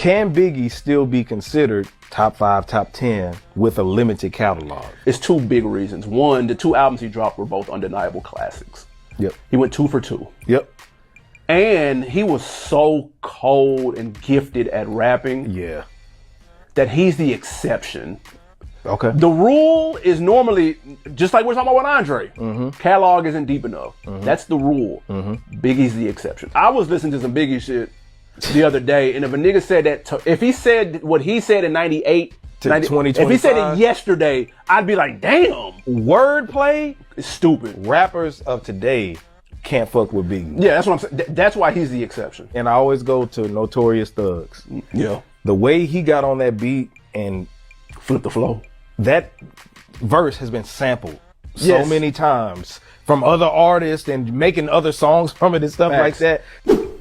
Can Biggie still be considered top 5, top 10 with a limited catalog? It's two big reasons. One, the two albums he dropped were both undeniable classics. Yep. He went 2 for 2. Yep. And he was so cold and gifted at rapping Yeah. that he's the exception. Okay. The rule is normally, just like we're talking about with Andre, catalog isn't deep enough. That's the rule. Biggie's the exception. I was listening to some Biggie shit the other day, and if a nigga said that, if he said what he said in 98, To 90, 2025? if he said it yesterday, I'd be like, damn, Wordplay, it's stupid. rappers of today can't fuck with Biggie. Yeah, that's what I'm saying. That's why he's the exception. And I always go to Notorious Thugs. Yeah. The way he got on that beat and Flip the flow. that verse has been sampled so Yes. many times from other artists and making other songs from it and stuff Facts. like that.